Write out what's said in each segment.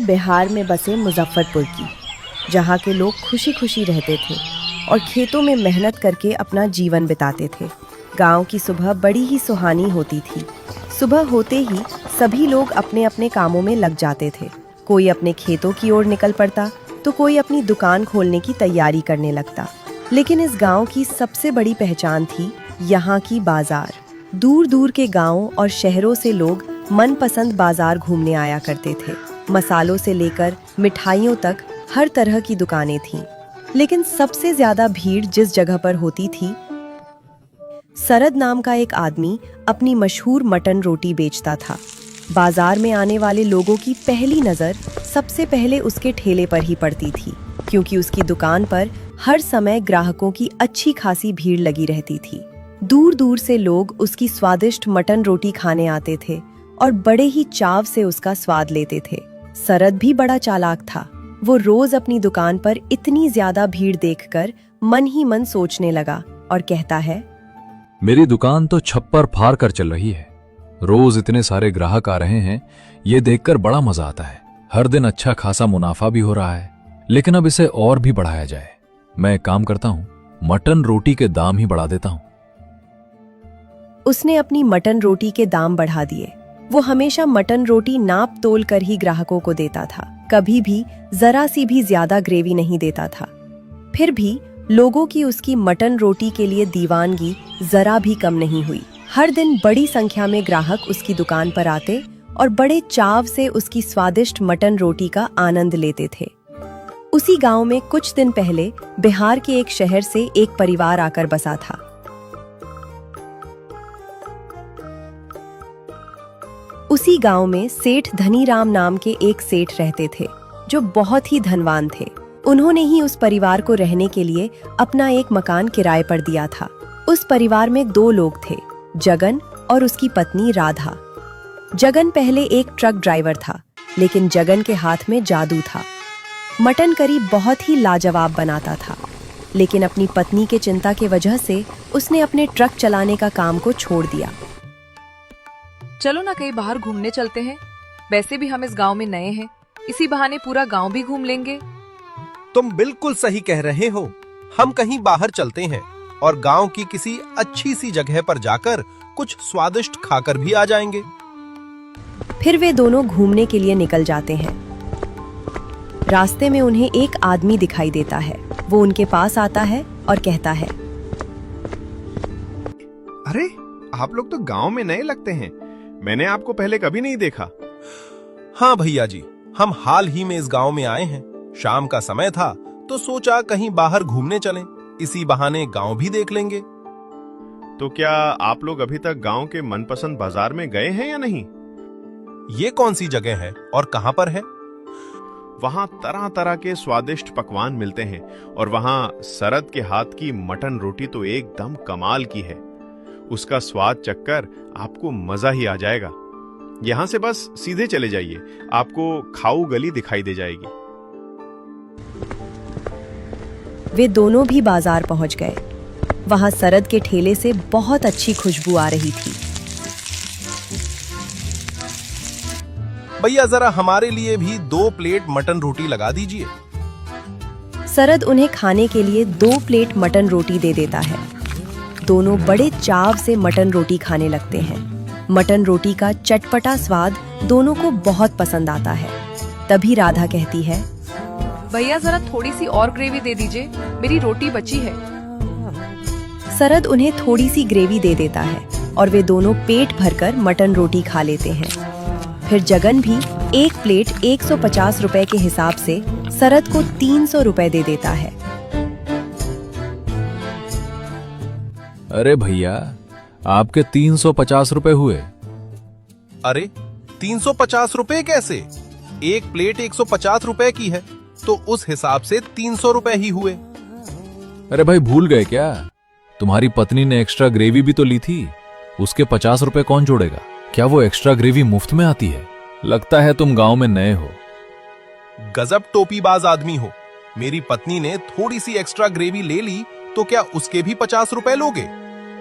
बिहार में बसे मुजफ्फरपुर की, जहाँ के लोग खुशी खुशी रहते थे और खेतों में मेहनत करके अपना जीवन बिताते थे। गांव की सुबह बड़ी ही सुहानी होती थी। सुबह होते ही सभी लोग अपने अपने कामों में लग जाते थे। कोई अपने खेतों की ओर निकल पड़ता तो कोई अपनी दुकान खोलने की तैयारी करने लगता। लेकिन इस गांव की सबसे बड़ी पहचान थी यहाँ की बाजार। दूर दूर के गांवों और शहरों से लोग मनपसंद बाजार घूमने आया करते थे। मसालों से लेकर मिठाइयों तक हर तरह की दुकानें थीं। लेकिन सबसे ज्यादा भीड़ जिस जगह पर होती थी, सरद नाम का एक आदमी अपनी मशहूर मटन रोटी बेचता था। बाजार में आने वाले लोगों की पहली नज़र सबसे पहले उसके ठेले पर ही पड़ती थी, क्योंकि उसकी दुकान पर हर समय ग्राहकों की अच्छी खासी भीड़ लगी रहती थी। दूर दूर से लोग उसकी स्वादिष्ट मटन रोटी खाने आते थे और बड़े ही चाव से उसका स्वाद लेते थे। सरद भी बड़ा चालाक था। वो रोज अपनी दुकान पर इतनी ज्यादा भीड़ देखकर मन ही मन सोचने लगा और कहता है, मेरी दुकान तो छप्पर फाड़ कर चल रही है। रोज इतने सारे ग्राहक आ रहे हैं, ये देखकर बड़ा मजा आता है। हर दिन अच्छा खासा मुनाफा भी हो रहा है, लेकिन अब इसे और भी बढ़ाया जाए। मैं एक काम करता हूँ, मटन रोटी के दाम ही बढ़ा देता हूँ। उसने अपनी मटन रोटी के दाम बढ़ा दिए। वो हमेशा मटन रोटी नाप तोल कर ही ग्राहकों को देता था, कभी भी जरा सी भी ज्यादा ग्रेवी नहीं देता था। फिर भी लोगों की उसकी मटन रोटी के लिए दीवानगी जरा भी कम नहीं हुई। हर दिन बड़ी संख्या में ग्राहक उसकी दुकान पर आते और बड़े चाव से उसकी स्वादिष्ट मटन रोटी का आनंद लेते थे। उसी गांव में कुछ दिन पहले बिहार के एक शहर से एक परिवार आकर बसा था। उसी गांव में सेठ धनीराम नाम के एक सेठ रहते थे, जो बहुत ही धनवान थे। उन्होंने ही उस परिवार को रहने के लिए अपना एक मकान किराए पर दिया था। उस परिवार में 2 लोग थे, जगन और उसकी पत्नी राधा। जगन पहले एक ट्रक ड्राइवर था, लेकिन जगन के हाथ में जादू था। मटन करी बहुत ही लाजवाब बनाता था, लेकिन अपनी पत्नी के चिंता की वजह से उसने अपने ट्रक चलाने का काम को छोड़ दिया। चलो ना कहीं बाहर घूमने चलते हैं। वैसे भी हम इस गांव में नए हैं, इसी बहाने पूरा गांव भी घूम लेंगे। तुम बिल्कुल सही कह रहे हो। हम कहीं बाहर चलते हैं और गांव की किसी अच्छी सी जगह पर जाकर कुछ स्वादिष्ट खाकर भी आ जाएंगे। फिर वे दोनों घूमने के लिए निकल जाते हैं। रास्ते में उन्हें एक आदमी दिखाई देता है। वो उनके पास आता है और कहता है, अरे, आप लोग तो गांव में नए लगते हैं। मैंने आपको पहले कभी नहीं देखा। हाँ भैया जी, हम हाल ही में इस गांव में आए हैं। शाम का समय था तो सोचा कहीं बाहर घूमने चलें, इसी बहाने गांव भी देख लेंगे। तो क्या आप लोग अभी तक गांव के मनपसंद बाजार में गए हैं या नहीं? ये कौन सी जगह है और कहां पर है? वहां तरह तरह के स्वादिष्ट पकवान मिलते हैं और वहां सरद के हाथ की मटन रोटी तो एकदम कमाल की है। उसका स्वाद चखकर आपको मजा ही आ जाएगा। यहां से बस सीधे चले जाइए, आपको खाऊ गली दिखाई दे जाएगी। वे दोनों भी बाजार पहुंच गए। वहां सरद के ठेले से बहुत अच्छी खुशबू आ रही थी। भैया जरा हमारे लिए भी 2 प्लेट मटन रोटी लगा दीजिए। सरद उन्हें खाने के लिए 2 प्लेट मटन रोटी दे देता है। दोनों बड़े चाव से मटन रोटी खाने लगते हैं। मटन रोटी का चटपटा स्वाद दोनों को बहुत पसंद आता है। तभी राधा कहती है, भैया जरा थोड़ी सी और ग्रेवी दे दीजिए, मेरी रोटी बची है। सरद उन्हें थोड़ी सी ग्रेवी दे देता है और वे दोनों पेट भरकर मटन रोटी खा लेते हैं। फिर जगन भी एक प्लेट 150 रुपए के हिसाब से सरद को 300 रुपए दे देता है। अरे भैया, आपके 350 रुपए हुए। अरे 350 रुपए कैसे? एक प्लेट 150 रुपए की है, तो उस हिसाब से 300 रुपए ही हुए। अरे भाई, भूल गए क्या? तुम्हारी पत्नी ने एक्स्ट्रा ग्रेवी भी तो ली थी। उसके 50 रुपए कौन जोड़ेगा? क्या वो एक्स्ट्रा ग्रेवी मुफ्त में आती है? लगता है तुम गांव में नए हो। गजब टोपीबाज आदमी हो। मेरी पत्नी ने थोड़ी सी एक्स्ट्रा ग्रेवी ले ली तो क्या उसके भी 50 रुपए लोगे?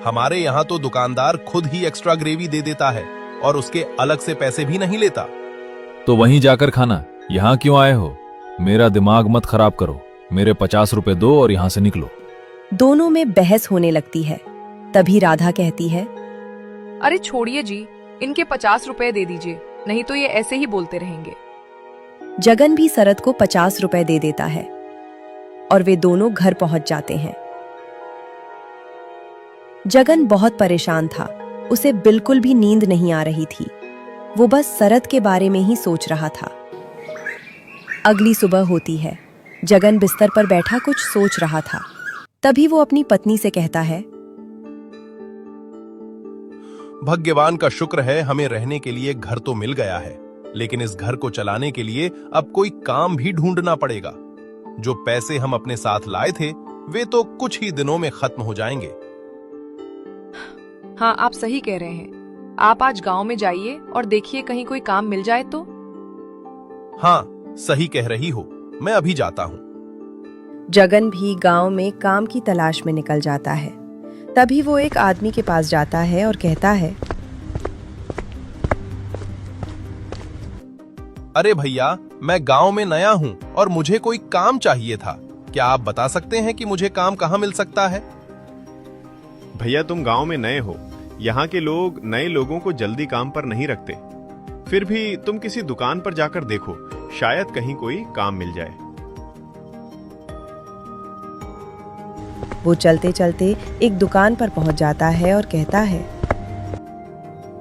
हमारे यहाँ तो दुकानदार खुद ही एक्स्ट्रा ग्रेवी दे देता है और उसके अलग से पैसे भी नहीं लेता। तो वहीं जाकर खाना, यहाँ क्यों आए हो? मेरा दिमाग मत खराब करो। मेरे 50 रुपए दो और यहाँ से निकलो। दोनों में बहस होने लगती है। तभी राधा कहती है, अरे छोड़िए जी, इनके 50 रुपए दे दीजिए, नहीं तो ये ऐसे ही बोलते रहेंगे। जगन भी शरद को 50 रुपए दे देता है और वे दोनों घर पहुंच जाते हैं। जगन बहुत परेशान था। उसे बिल्कुल भी नींद नहीं आ रही थी। वो बस शरद के बारे में ही सोच रहा था। अगली सुबह होती है। जगन बिस्तर पर बैठा कुछ सोच रहा था। तभी वो अपनी पत्नी से कहता है, भाग्यवान का शुक्र है, हमें रहने के लिए घर तो मिल गया है, लेकिन इस घर को चलाने के लिए अब कोई काम भी ढूंढना पड़ेगा। जो पैसे हम अपने साथ लाए थे वे तो कुछ ही दिनों में खत्म हो जाएंगे। हाँ, आप सही कह रहे हैं। आप आज गांव में जाइए और देखिए कहीं कोई काम मिल जाए तो। हाँ, सही कह रही हो, मैं अभी जाता हूँ। जगन भी गांव में काम की तलाश में निकल जाता है। तभी वो एक आदमी के पास जाता है और कहता है, अरे भैया, मैं गांव में नया हूँ और मुझे कोई काम चाहिए था। क्या आप बता सकते हैं कि मुझे काम कहाँ मिल सकता है? भैया, तुम गांव में नए हो। यहाँ के लोग नए लोगों को जल्दी काम पर नहीं रखते। फिर भी तुम किसी दुकान पर जाकर देखो, शायद कहीं कोई काम मिल जाए। वो चलते चलते एक दुकान पर पहुंच जाता है और कहता है,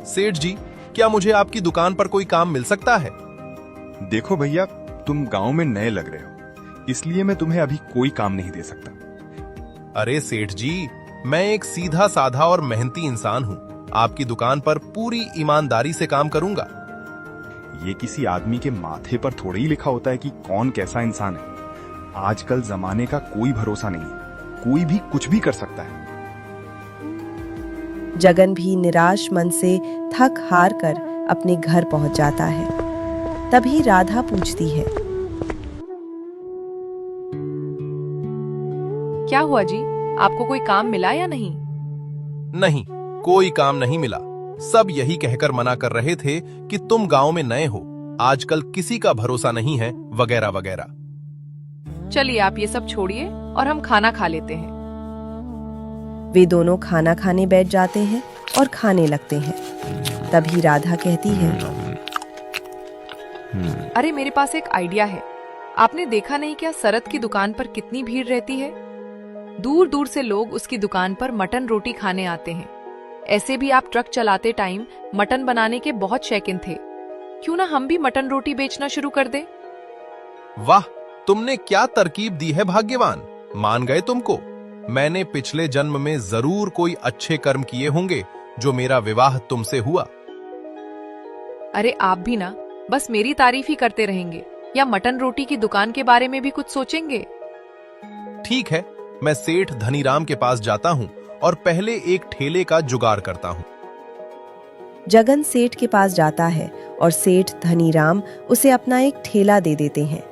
सेठ जी, क्या मुझे आपकी दुकान पर कोई काम मिल सकता है? देखो भैया, तुम गांव में नए लग रहे हो, इसलिए मैं तुम्हें अभी कोई काम नहीं दे सकता। अरे सेठ जी, मैं एक सीधा साधा और मेहनती इंसान हूँ। आपकी दुकान पर पूरी ईमानदारी से काम करूंगा। ये किसी आदमी के माथे पर थोड़ा ही लिखा होता है कि कौन कैसा इंसान है। आजकल जमाने का कोई भरोसा नहीं है, कोई भी कुछ भी कर सकता है। जगन भी निराश मन से थक हार कर अपने घर पहुंच जाता है। तभी राधा पूछती है, क्या हुआ जी, आपको कोई काम मिला या नहीं? नहीं, कोई काम नहीं मिला। सब यही कहकर मना कर रहे थे कि तुम गांव में नए हो, आजकल किसी का भरोसा नहीं है, वगैरह वगैरह। चलिए आप ये सब छोड़िए और हम खाना खा लेते हैं। वे दोनों खाना खाने बैठ जाते हैं और खाने लगते हैं। तभी राधा कहती है, अरे मेरे पास एक आइडिया है। आपने देखा नहीं क्या शरद की दुकान पर कितनी भीड़ रहती है? दूर दूर से लोग उसकी दुकान पर मटन रोटी खाने आते हैं। ऐसे भी आप ट्रक चलाते टाइम मटन बनाने के बहुत शौकीन थे। क्यों ना हम भी मटन रोटी बेचना शुरू कर दें? वाह, तुमने क्या तरकीब दी है भाग्यवान, मान गए तुमको। मैंने पिछले जन्म में जरूर कोई अच्छे कर्म किए होंगे जो मेरा विवाह तुमसे हुआ। अरे आप भी ना बस मेरी तारीफ ही करते रहेंगे या मटन रोटी की दुकान के बारे में भी कुछ सोचेंगे? ठीक है, मैं सेठ धनीराम के पास जाता हूँ और पहले एक ठेले का जुगाड़ करता हूँ। जगन सेठ के पास जाता है और सेठ धनीराम उसे अपना एक ठेला दे देते हैं।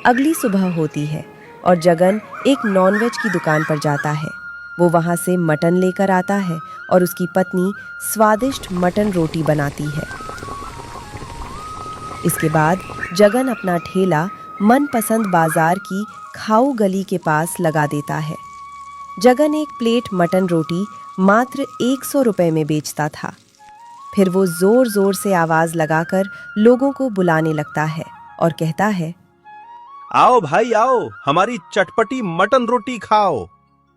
अगली सुबह होती है और जगन एक नॉनवेज की दुकान पर जाता है। वो वहां से मटन लेकर आता है और उसकी पत्नी स्वादिष्ट मटन रोटी बनाती है। इसके बाद जगन अपना ठेला मनपसंद बाजार की खाऊ गली के पास लगा देता है। जगन एक प्लेट मटन रोटी मात्र 100 रुपए में बेचता था। फिर वो जोर जोर से आवाज लगाकर लोगों को बुलाने लगता है और कहता है, आओ भाई आओ, हमारी चटपटी मटन रोटी खाओ।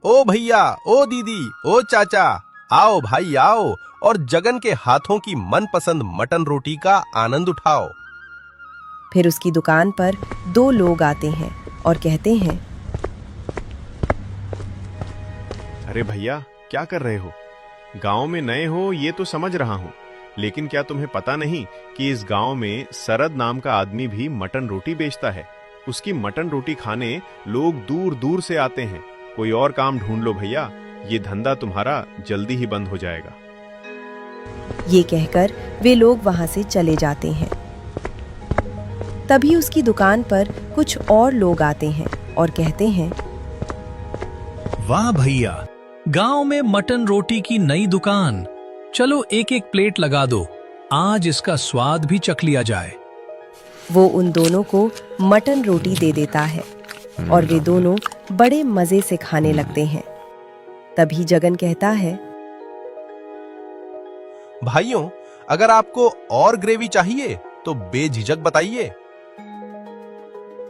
ओ भैया, ओ दीदी, ओ चाचा, आओ भाई आओ और जगन के हाथों की मनपसंद मटन रोटी का आनंद उठाओ। फिर उसकी दुकान पर 2 लोग आते हैं और कहते हैं, अरे भैया, क्या कर रहे हो? गांव में नए हो ये तो समझ रहा हूँ, लेकिन क्या तुम्हें पता नहीं कि इस गांव में शरद नाम का आदमी भी मटन रोटी बेचता है। उसकी मटन रोटी खाने लोग दूर दूर से आते हैं। कोई और काम ढूंढ लो भैया, ये धंधा तुम्हारा जल्दी ही बंद हो जाएगा। ये कहकर वे लोग वहां से चले जाते हैं। तभी उसकी दुकान पर कुछ और लोग आते हैं और कहते हैं, वाह भैया, गांव में मटन रोटी की नई दुकान, चलो एक एक प्लेट लगा दो, आज इसका स्वाद भी चख लिया जाए। वो उन दोनों को मटन रोटी दे देता है और वे दोनों बड़े मजे से खाने लगते हैं। तभी जगन कहता है, भाइयों, अगर आपको और ग्रेवी चाहिए तो बेझिझक बताइए।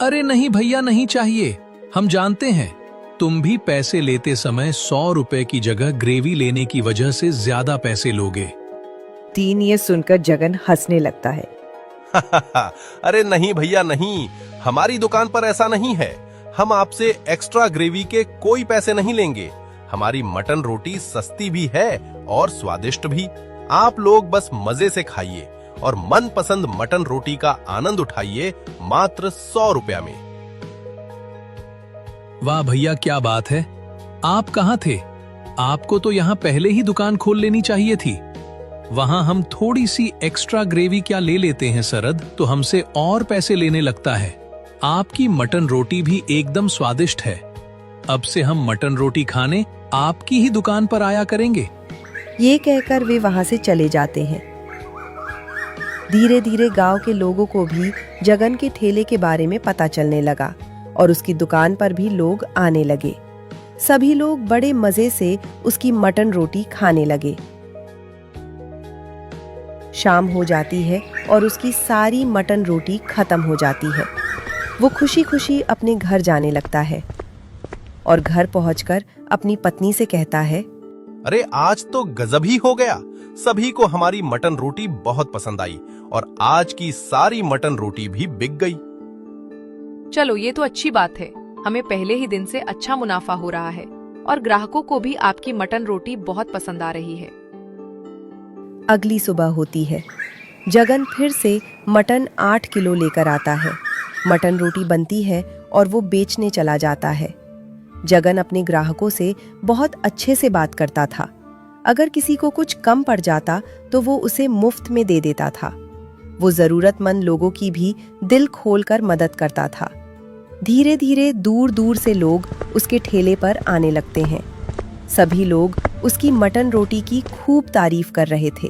अरे नहीं भैया, नहीं चाहिए। हम जानते हैं तुम भी पैसे लेते समय 100 रुपए की जगह ग्रेवी लेने की वजह से ज्यादा पैसे लोगे। तीन ये सुनकर जगन हंसने लगता है। अरे नहीं भैया नहीं, हमारी दुकान पर ऐसा नहीं है। हम आपसे एक्स्ट्रा ग्रेवी के कोई पैसे नहीं लेंगे। हमारी मटन रोटी सस्ती भी है और स्वादिष्ट भी। आप लोग बस मजे से खाइए और मनपसंद मटन रोटी का आनंद उठाइए मात्र 100 रुपया में। वाह भैया, क्या बात है। आप कहाँ थे? आपको तो यहाँ पहले ही दुकान खोल लेनी चाहिए थी। वहां हम थोड़ी सी एक्स्ट्रा ग्रेवी क्या ले लेते हैं सरद, तो हमसे और पैसे लेने लगता है। आपकी मटन रोटी भी एकदम स्वादिष्ट है। अब से हम मटन रोटी खाने आपकी ही दुकान पर आया करेंगे। ये कहकर वे वहां से चले जाते हैं। धीरे धीरे गांव के लोगों को भी जगन के ठेले के बारे में पता चलने लगा और उसकी दुकान पर भी लोग आने लगे। सभी लोग बड़े मजे से उसकी मटन रोटी खाने लगे। शाम हो जाती है और उसकी सारी मटन रोटी खत्म हो जाती है। वो खुशी खुशी अपने घर जाने लगता है और घर पहुंचकर अपनी पत्नी से कहता है, अरे आज तो गजब ही हो गया। सभी को हमारी मटन रोटी बहुत पसंद आई और आज की सारी मटन रोटी भी बिक गई। चलो, ये तो अच्छी बात है। हमें पहले ही दिन से अच्छा मुनाफा हो रहा है और ग्राहकों को भी आपकी मटन रोटी बहुत पसंद आ रही है। अगली सुबह होती है। जगन फिर से मटन 8 किलो लेकर आता है। मटन रोटी बनती है और वो बेचने चला जाता है। जगन अपने ग्राहकों से बहुत अच्छे से बात करता था। अगर किसी को कुछ कम पड़ जाता तो वो उसे मुफ्त में दे देता था। वो जरूरतमंद लोगों की भी दिल खोलकर मदद करता था। धीरे धीरे दूर दूर से लोग उसके ठेले पर आने लगते हैं। सभी लोग उसकी मटन रोटी की खूब तारीफ कर रहे थे।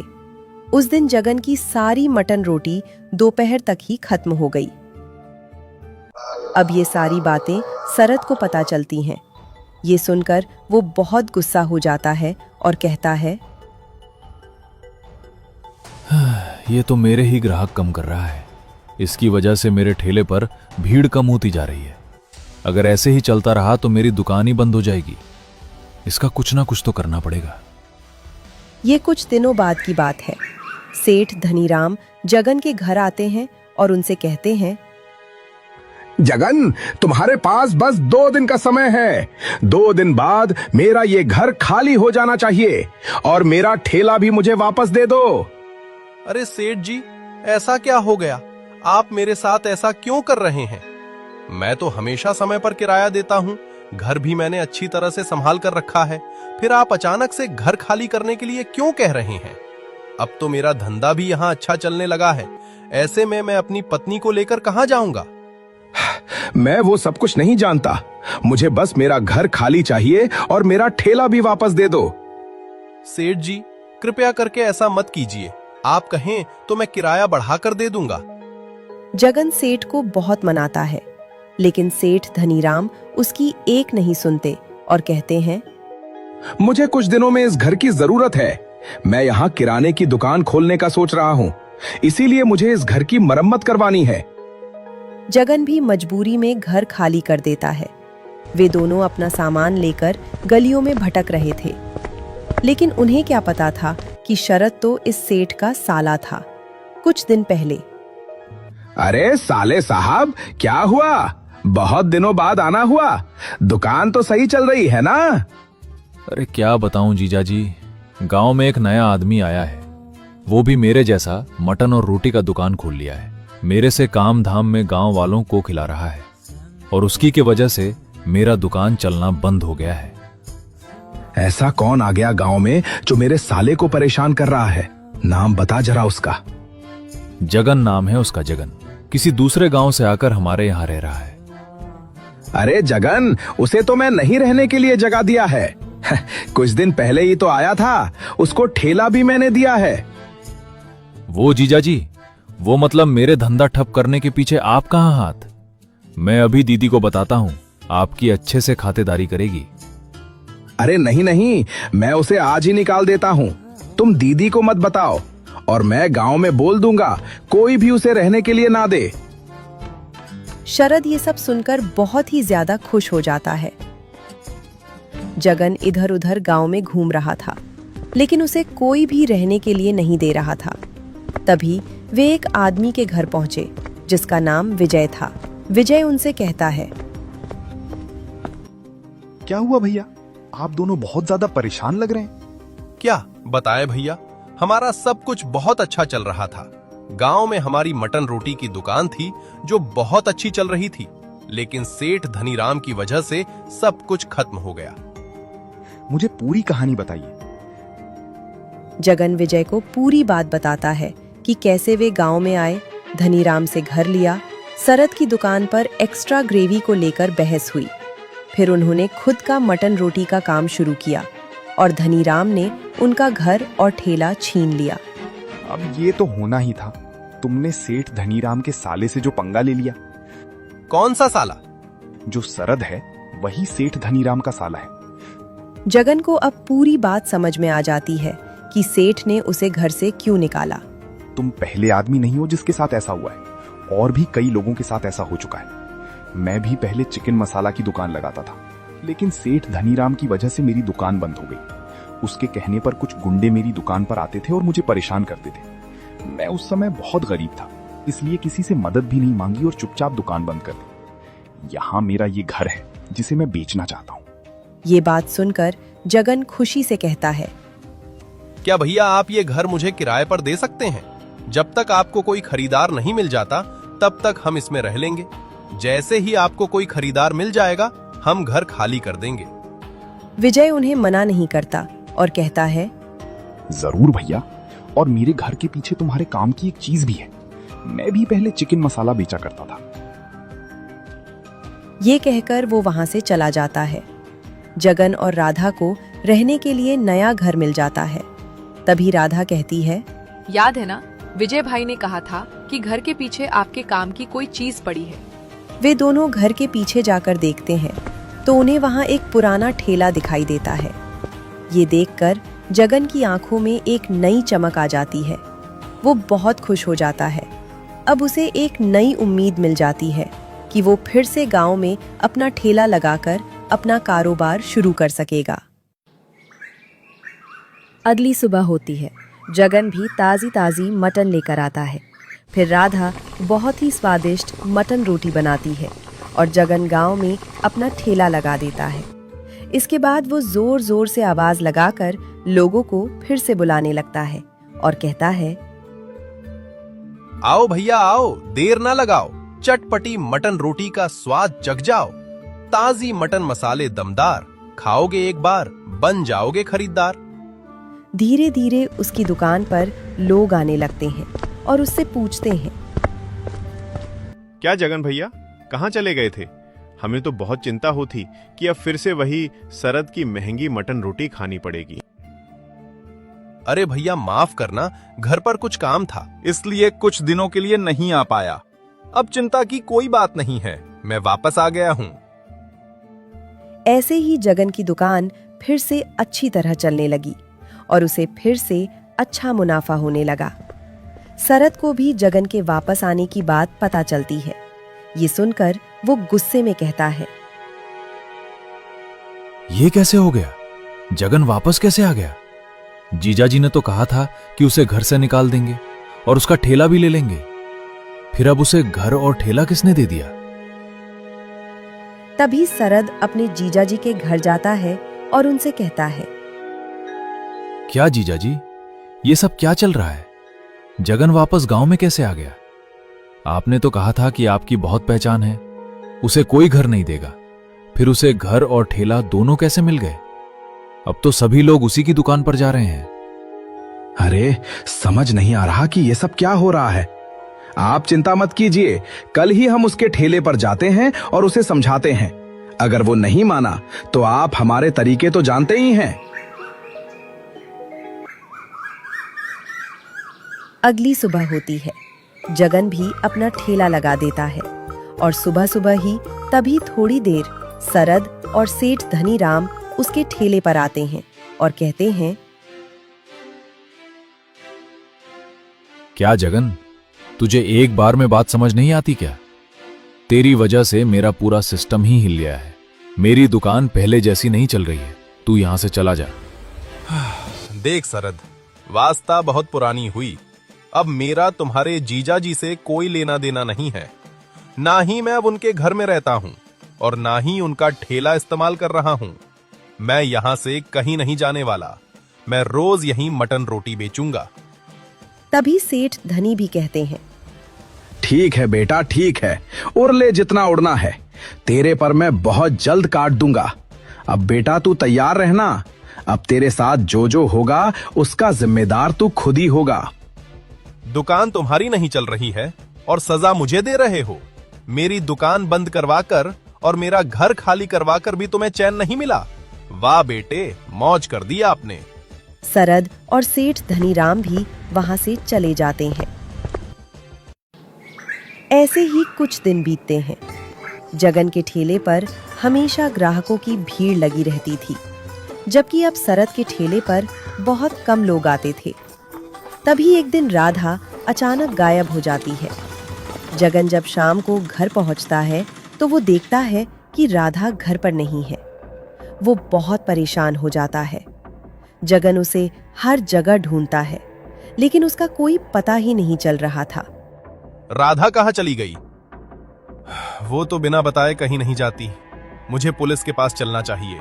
उस दिन जगन की सारी मटन रोटी दोपहर तक ही खत्म हो गई। अब ये सारी बातें सरद को पता चलती हैं। ये सुनकर वो बहुत गुस्सा हो जाता है और कहता है, ये तो मेरे ही ग्राहक कम कर रहा है। इसकी वजह से मेरे ठेले पर भीड़ कम होती जा रही है। अगर ऐसे ही चलता रहा तो मेरी दुकान ही बंद हो जाएगी। इसका कुछ ना कुछ तो करना पड़ेगा। ये कुछ दिनों बाद की बात है। सेठ धनीराम जगन के घर आते हैं और उनसे कहते हैं, जगन, तुम्हारे पास बस 2 दिन का समय है। 2 दिन बाद मेरा ये घर खाली हो जाना चाहिए और मेरा ठेला भी मुझे वापस दे दो। अरे सेठ जी, ऐसा क्या हो गया? आप मेरे साथ ऐसा क्यों कर रहे हैं? मैं तो हमेशा समय पर किराया देता हूँ। घर भी मैंने अच्छी तरह से संभाल कर रखा है। फिर आप अचानक से घर खाली करने के लिए क्यों कह रहे हैं? अब तो मेरा धंधा भी यहाँ अच्छा चलने लगा है। ऐसे में मैं अपनी पत्नी को लेकर कहाँ जाऊंगा? मैं वो सब कुछ नहीं जानता। मुझे बस मेरा घर खाली चाहिए और मेरा ठेला भी वापस दे दो। सेठ जी, कृपया करके ऐसा मत कीजिए। आप कहें तो मैं किराया बढ़ाकर दे दूंगा। जगन सेठ को बहुत मनाता है, लेकिन सेठ धनीराम उसकी एक नहीं सुनते और कहते हैं, मुझे कुछ दिनों में इस घर की जरूरत है। मैं यहाँ किराने की दुकान खोलने का सोच रहा हूँ, इसीलिए मुझे इस घर की मरम्मत करवानी है। जगन भी मजबूरी में घर खाली कर देता है। वे दोनों अपना सामान लेकर गलियों में भटक रहे थे, लेकिन उन्हें क्या पता था कि शरद तो इस सेठ का साला था। कुछ दिन पहले, अरे साले साहब, क्या हुआ? बहुत दिनों बाद आना हुआ। दुकान तो सही चल रही है ना? अरे क्या बताऊं जीजाजी, गांव में एक नया आदमी आया है। वो भी मेरे जैसा मटन और रोटी का दुकान खोल लिया है। मेरे से काम धाम में गांव वालों को खिला रहा है और उसकी की वजह से मेरा दुकान चलना बंद हो गया है। ऐसा कौन आ गया गांव में जो मेरे साले को परेशान कर रहा है? नाम बता जरा उसका। जगन नाम है उसका। जगन किसी दूसरे गांव से आकर हमारे यहाँ रह रहा है। अरे जगन, उसे तो मैं नहीं रहने के लिए जगह दिया है। कुछ दिन पहले ही तो आया था। उसको ठेला भी मैंने दिया है। वो जीजा जी, वो मतलब मेरे धंधा ठप करने के पीछे आप कहाँ हाथ? मैं अभी दीदी को बताता हूँ, आपकी अच्छे से खातेदारी करेगी। अरे नहीं नहीं, मैं उसे आज ही निकाल देता हूँ। तुम दीदी को मत बताओ, और मैं गांव में बोल दूंगा कोई भी उसे रहने के लिए ना दे। शरद ये सब सुनकर बहुत ही ज्यादा खुश हो जाता है। जगन इधर उधर गांव में घूम रहा था, लेकिन उसे कोई भी रहने के लिए नहीं दे रहा था। तभी वे एक आदमी के घर पहुंचे जिसका नाम विजय था। विजय उनसे कहता है, क्या हुआ भैया, आप दोनों बहुत ज्यादा परेशान लग रहे हैं। क्या बताएं भैया, हमारा सब कुछ बहुत अच्छा चल रहा था। गांव में हमारी मटन रोटी की दुकान थी जो बहुत अच्छी चल रही थी, लेकिन सेठ धनीराम की वजह से सब कुछ खत्म हो गया। मुझे पूरी कहानी बताइए। जगन विजय को पूरी बात बताता है कि कैसे वे गांव में आए, धनीराम से घर लिया, शरद की दुकान पर एक्स्ट्रा ग्रेवी को लेकर बहस हुई। फिर उन्होंने खुद का मटन रोटी का काम शुरू किया और धनीराम ने उनका घर और ठेला छीन लिया। अब ये तो होना ही था, तुमने सेठ धनीराम के साले से जो पंगा ले लिया। कौन सा साला? जो शरद है वही सेठ धनीराम का साला है। जगन को अब पूरी बात समझ में आ जाती है कि सेठ ने उसे घर से क्यों निकाला। तुम पहले आदमी नहीं हो जिसके साथ ऐसा हुआ है, और भी कई लोगों के साथ ऐसा हो चुका है। मैं भी पहले चिकन मसाला की दुकान लगाता था, लेकिन सेठ धनीराम की वजह से मेरी दुकान बंद हो गई। उसके कहने पर कुछ गुंडे मेरी दुकान पर आते थे और मुझे परेशान करते थे। मैं उस समय बहुत गरीब था, इसलिए किसी से मदद भी नहीं मांगी और चुपचाप दुकान बंद कर दी। यहाँ मेरा ये घर है जिसे मैं बेचना चाहता हूँ। ये बात सुनकर जगन खुशी से कहता है, क्या भैया आप ये घर मुझे किराए पर दे सकते हैं? जब तक आपको कोई खरीदार नहीं मिल जाता तब तक हम इसमें रह लेंगे। जैसे ही आपको कोई खरीदार मिल जाएगा हम घर खाली कर देंगे। विजय उन्हें मना नहीं करता और कहता है, जरूर भैया, और मेरे घर के पीछे तुम्हारे काम की एक चीज भी है। मैं भी पहले चिकन मसाला बेचा करता था। ये कहकर वो वहां से चला जाता है। जगन और राधा को रहने के लिए नया घर मिल जाता है। तभी राधा कहती है, याद है ना, विजय भाई ने कहा था कि घर के पीछे आपके काम की कोई चीज पड़ी है। वे दोनों घर के पीछे जाकर देखते हैं तो उन्हें वहां एक पुराना ठेला दिखाई देता है। ये देखकर जगन की आंखों में एक नई चमक आ जाती है। वो बहुत खुश हो जाता है। अब उसे एक नई उम्मीद मिल जाती है कि वो फिर से गांव में अपना ठेला लगाकर अपना कारोबार शुरू कर सकेगा। अगली सुबह होती है। जगन भी ताजी ताजी मटन लेकर आता है। फिर राधा बहुत ही स्वादिष्ट मटन रोटी बनाती है और जगन गांव में अपना ठेला लगा देता है। इसके बाद वो जोर जोर से आवाज लगाकर लोगों को फिर से बुलाने लगता है और कहता है, आओ भैया आओ, देर ना लगाओ, चटपटी मटन रोटी का स्वाद चख जाओ। ताजी मटन मसाले दमदार, खाओगे एक बार बन जाओगे खरीदार। धीरे धीरे उसकी दुकान पर लोग आने लगते हैं और उससे पूछते हैं, क्या जगन भैया कहाँ चले गए थे? हमें तो बहुत चिंता होती कि अब फिर से वही शरद की महंगी मटन रोटी खानी पड़ेगी। अरे भैया माफ करना, घर पर कुछ काम था इसलिए कुछ दिनों के लिए नहीं आ पाया। अब चिंता की कोई बात नहीं है, मैं वापस आ गया हूँ। ऐसे ही जगन की दुकान फिर से अच्छी तरह चलने लगी और उसे फिर से अच्छा मुनाफा होने लगा। शरद को भी जगन के वापस आने की बात पता चलती है। ये सुनकर वो गुस्से में कहता है, ये कैसे हो गया? जगन वापस कैसे आ गया? जीजा जी ने तो कहा था कि उसे घर से निकाल देंगे और उसका ठेला भी ले लेंगे। फिर अब उसे घर और ठेला किसने दे दिया? तभी शरद अपने जीजा जी के घर जाता है और उनसे कहता है, क्या जीजा जी, ये सब क्या चल रहा है? जगन वापस गांव में कैसे आ गया? आपने तो कहा था कि आपकी बहुत पहचान है, उसे कोई घर नहीं देगा। फिर उसे घर और ठेला दोनों कैसे मिल गए? अब तो सभी लोग उसी की दुकान पर जा रहे हैं। अरे समझ नहीं आ रहा कि ये सब क्या हो रहा है। आप चिंता मत कीजिए, कल ही हम उसके ठेले पर जाते हैं और उसे समझाते हैं। अगर वो नहीं माना तो आप हमारे तरीके तो जानते ही हैं। अगली सुबह होती है। जगन भी अपना ठेला लगा देता है और सुबह सुबह ही तभी थोड़ी देर सरद और सेठ धनीराम उसके ठेले पर आते हैं और कहते हैं, क्या जगन, तुझे एक बार में बात समझ नहीं आती क्या? तेरी वजह से मेरा पूरा सिस्टम ही हिल गया है। मेरी दुकान पहले जैसी नहीं चल रही है। तू यहां से चला जा। देख सरद, वास्ता बहुत पुरानी हुई। अब मेरा तुम्हारे जीजा जी से कोई लेना देना नहीं है। ना ही मैं अब उनके घर में रहता हूं और ना ही उनका ठेला इस्तेमाल कर रहा हूं। मैं यहां से कहीं नहीं जाने वाला। मैं रोज यहीं मटन रोटी बेचूंगा। तभी सेठ धनी भी कहते हैं, ठीक है बेटा, ठीक है, उड़ ले जितना उड़ना है। तेरे पर मैं बहुत जल्द काट दूंगा। अब बेटा तू तैयार रहना। अब तेरे साथ जो होगा उसका जिम्मेदार तू खुद ही होगा। दुकान तुम्हारी नहीं चल रही है और सजा मुझे दे रहे हो। मेरी दुकान बंद करवाकर और मेरा घर खाली करवाकर भी तुम्हें चैन नहीं मिला। वाह बेटे, मौज कर दिया आपने। सरद और सेठ धनीराम भी वहां से चले जाते हैं। ऐसे ही कुछ दिन बीतते हैं। जगन के ठेले पर हमेशा ग्राहकों की भीड़ लगी रहती थी, जबकि अब सरद के ठेले पर बहुत कम लोग आते थे। तभी एक दिन राधा अचानक गायब हो जाती है। जगन जब शाम को घर पहुंचता है तो वो देखता है कि राधा घर पर नहीं है। वो बहुत परेशान हो जाता है। जगन उसे हर जगह ढूंढता है, लेकिन उसका कोई पता ही नहीं चल रहा था। राधा कहाँ चली गई? वो तो बिना बताए कहीं नहीं जाती। मुझे पुलिस के पास चलना चाहिए।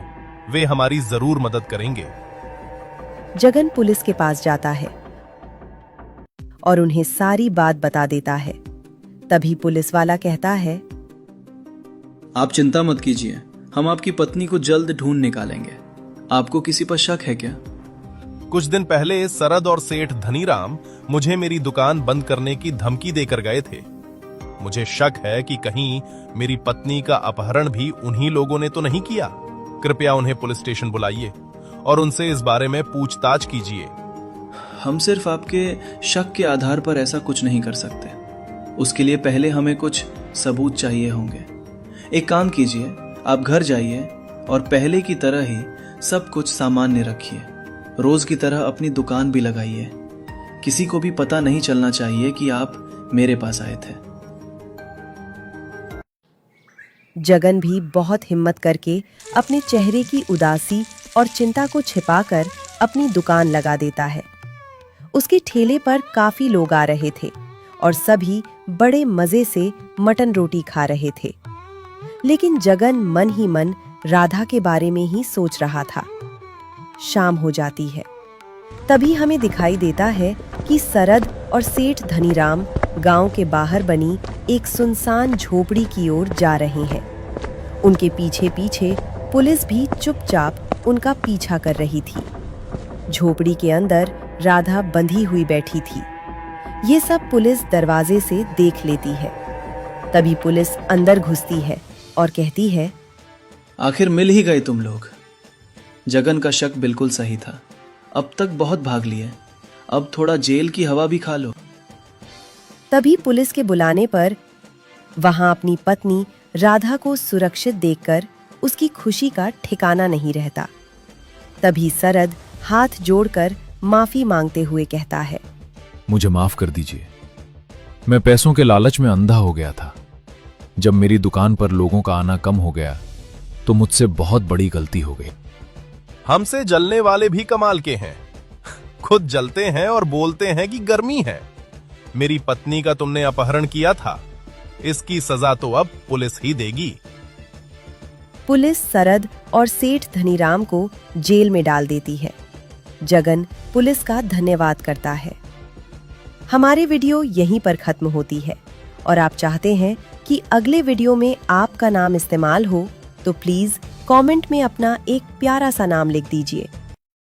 वे हमारी जरूर मदद करेंगे। जगन पुलिस के पास जाता है और उन्हें सारी बात बता देता है। तभी पुलिस वाला कहता है, आप चिंता मत कीजिए, हम आपकी पत्नी को जल्द ढूंढ निकालेंगे। आपको किसी पर शक है क्या? कुछ दिन पहले सरद और सेठ धनीराम मुझे मेरी दुकान बंद करने की धमकी देकर गए थे। मुझे शक है कि कहीं मेरी पत्नी का अपहरण भी उन्हीं लोगों ने तो नहीं किया। कृपया उन्हें पुलिस स्टेशन बुलाइए और उनसे इस बारे में पूछताछ कीजिए। हम सिर्फ आपके शक के आधार पर ऐसा कुछ नहीं कर सकते। उसके लिए पहले हमें कुछ सबूत चाहिए होंगे। एक काम कीजिए, आप घर जाइए और पहले की तरह ही सब कुछ सामान्य रखिए। रोज की तरह अपनी दुकान भी लगाइए। किसी को भी पता नहीं चलना चाहिए कि आप मेरे पास आए थे। जगन भी बहुत हिम्मत करके अपने चेहरे की उदासी और चिंता को छिपाकर अपनी दुकान लगा देता है। उसके ठेले पर काफी लोग आ रहे थे और सभी बड़े मजे से मटन रोटी खा रहे थे। लेकिन जगन मन ही मन राधा के बारे में ही सोच रहा था। शाम हो जाती है। तभी हमें दिखाई देता है कि सरद और सेठ धनीराम गांव के बाहर बनी एक सुनसान झोपड़ी की ओर जा रहे हैं। उनके पीछे पीछे पुलिस भी चुपचाप उनका पीछा कर रही थी। झोपड़ी के अंदर राधा बंधी हुई बैठी थी। ये सब पुलिस दरवाजे से देख लेती है। तभी पुलिस अंदर घुसती है और कहती है, आखिर मिल ही गए तुम लोग। जगन का शक बिल्कुल सही था। अब तक बहुत भाग लिए, अब थोड़ा जेल की हवा भी खा लो। तभी पुलिस के बुलाने पर वहां अपनी पत्नी राधा को सुरक्षित देखकर उसकी खुशी का ठिकाना नहीं रहता। तभी सरद हाथ जोड़कर माफी मांगते हुए कहता है, मुझे माफ कर दीजिए। मैं पैसों के लालच में अंधा हो गया था। जब मेरी दुकान पर लोगों का आना कम हो गया तो मुझसे बहुत बड़ी गलती हो गई। हमसे जलने वाले भी कमाल के हैं। खुद जलते हैं और बोलते हैं कि गर्मी है। मेरी पत्नी का तुमने अपहरण किया था, इसकी सजा तो अब पुलिस ही देगी। पुलिस सरद और सेठ धनीराम को जेल में डाल देती है। जगन पुलिस का धन्यवाद करता है। हमारी वीडियो यहीं पर खत्म होती है और आप चाहते हैं कि अगले वीडियो में आपका नाम इस्तेमाल हो तो प्लीज कमेंट में अपना एक प्यारा सा नाम लिख दीजिए।